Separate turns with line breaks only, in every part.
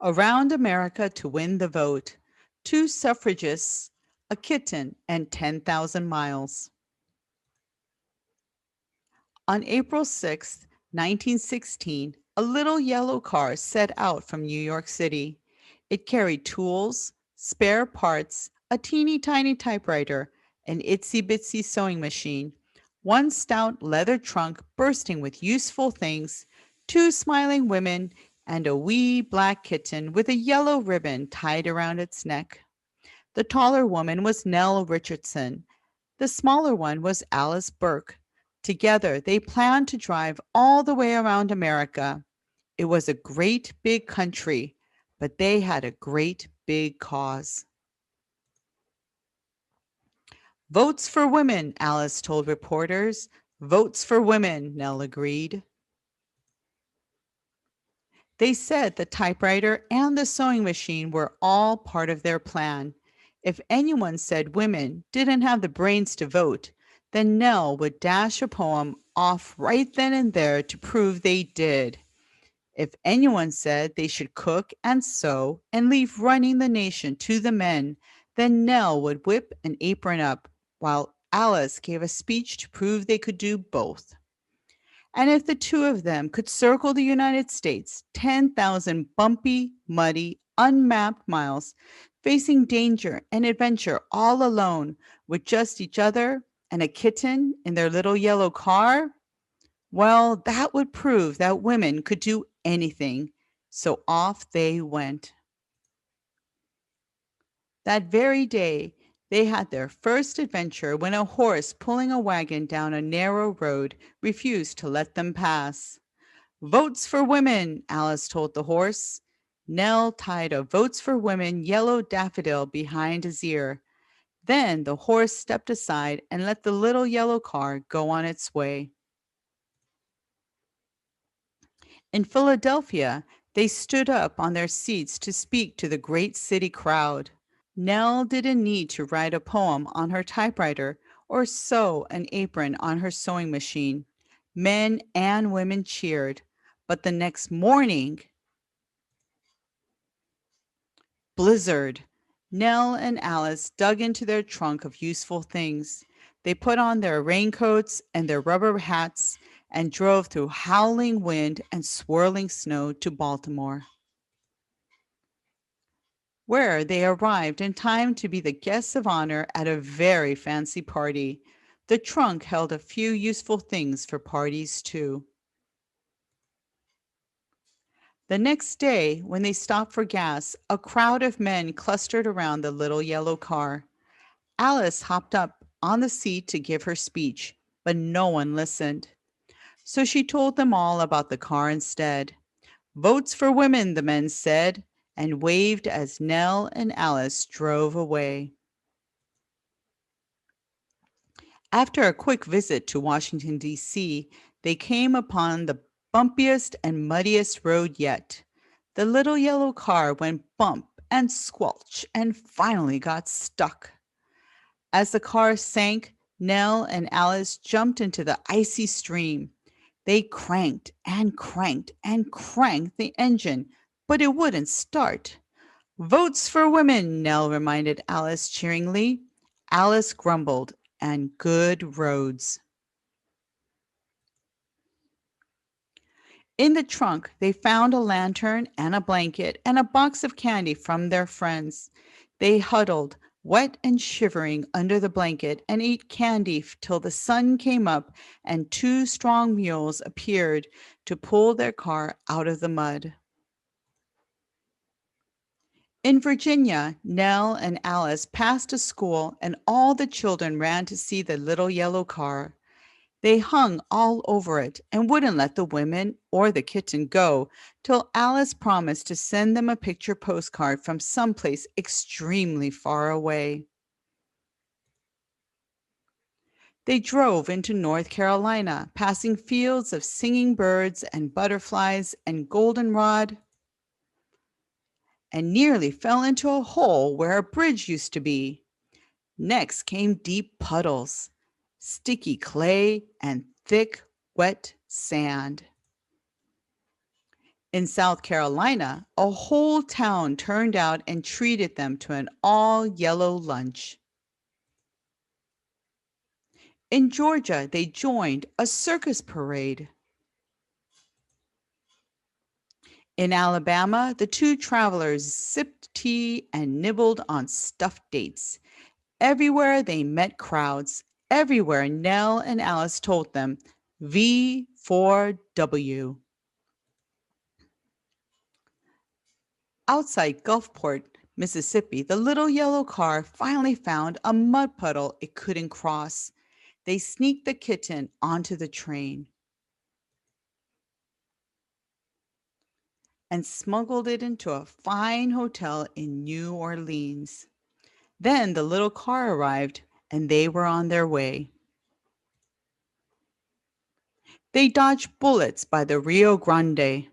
Around America to win the vote, two suffragists, a kitten, and 10,000 miles. On April 6, 1916, a little yellow car set out from New York City. It carried tools, spare parts, a teeny tiny typewriter, an itsy bitsy sewing machine, one stout leather trunk bursting with useful things, two smiling women, and a wee black kitten with a yellow ribbon tied around its neck. The taller woman was Nell Richardson. The smaller one was Alice Burke. Together, they planned to drive all the way around America. It was a great big country, but they had a great big cause. Votes for women, Alice told reporters. Votes for women, Nell agreed. They said the typewriter and the sewing machine were all part of their plan. If anyone said women didn't have the brains to vote, then Nell would dash a poem off right then and there to prove they did. If anyone said they should cook and sew and leave running the nation to the men, then Nell would whip an apron up while Alice gave a speech to prove they could do both. And if the two of them could circle the United States 10,000 bumpy, muddy, unmapped miles, facing danger and adventure all alone with just each other and a kitten in their little yellow car, well, that would prove that women could do anything. So off they went. That very day, they had their first adventure when a horse pulling a wagon down a narrow road refused to let them pass. Votes for women, Alice told the horse. Nell tied a Votes for Women yellow daffodil behind his ear. Then the horse stepped aside and let the little yellow car go on its way. In Philadelphia, they stood up on their seats to speak to the great city crowd. Nell didn't need to write a poem on her typewriter or sew an apron on her sewing machine. Men and women cheered. But the next morning, blizzard. Nell and Alice dug into their trunk of useful things. They put on their raincoats and their rubber hats and drove through howling wind and swirling snow to Baltimore, where they arrived in time to be the guests of honor at a very fancy party. The trunk held a few useful things for parties, too. The next day, when they stopped for gas, a crowd of men clustered around the little yellow car. Alice hopped up on the seat to give her speech, but no one listened. So she told them all about the car instead. Votes for women, the men said, and waved as Nell and Alice drove away. After a quick visit to Washington, D.C., they came upon the bumpiest and muddiest road yet. The little yellow car went bump and squelch and finally got stuck. As the car sank, Nell and Alice jumped into the icy stream. They cranked and cranked and cranked the engine, but it wouldn't start. Votes for women, Nell reminded Alice cheeringly. Alice grumbled, and good roads. In the trunk, they found a lantern and a blanket and a box of candy from their friends. They huddled, wet and shivering, under the blanket and ate candy till the sun came up and two strong mules appeared to pull their car out of the mud. In Virginia, Nell and Alice passed a school and all the children ran to see the little yellow car. They hung all over it and wouldn't let the women or the kitten go till Alice promised to send them a picture postcard from someplace extremely far away. They drove into North Carolina, passing fields of singing birds and butterflies and goldenrod, and nearly fell into a hole where a bridge used to be. Next came deep puddles, sticky clay, and thick, wet sand. In South Carolina, a whole town turned out and treated them to an all-yellow lunch. In Georgia, they joined a circus parade. In Alabama, the two travelers sipped tea and nibbled on stuffed dates. Everywhere they met crowds, everywhere Nell and Alice told them, V for W. Outside Gulfport, Mississippi, the little yellow car finally found a mud puddle it couldn't cross. They sneaked the kitten onto the train and smuggled it into a fine hotel in New Orleans. Then the little car arrived and they were on their way. They dodged bullets by the Rio Grande,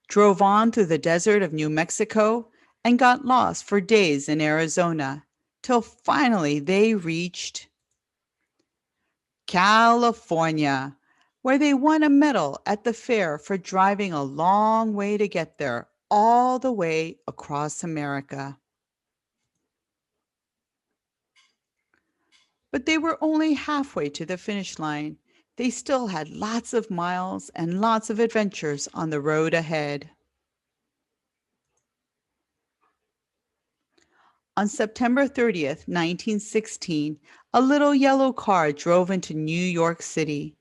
drove on through the desert of New Mexico, and got lost for days in Arizona, till finally they reached California, where they won a medal at the fair for driving a long way to get there, all the way across America. But they were only halfway to the finish line. They still had lots of miles and lots of adventures on the road ahead. On September 30th, 1916, a little yellow car drove into New York City.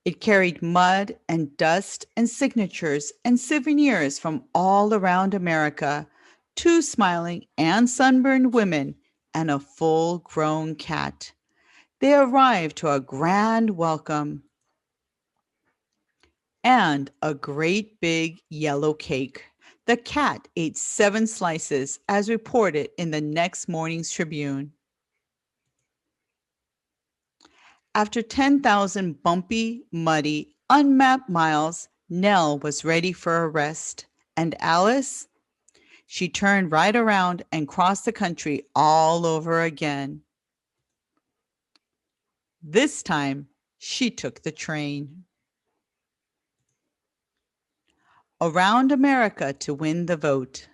It carried mud and dust and signatures and souvenirs from all around America, two smiling and sunburned women, and a full-grown cat. They arrived to a grand welcome and a great big yellow cake. The cat ate 7 slices, as reported in the next morning's Tribune. After 10,000 bumpy, muddy, unmapped miles, Nell was ready for a rest. And Alice? She turned right around and crossed the country all over again. This time, she took the train. Around America to win the vote.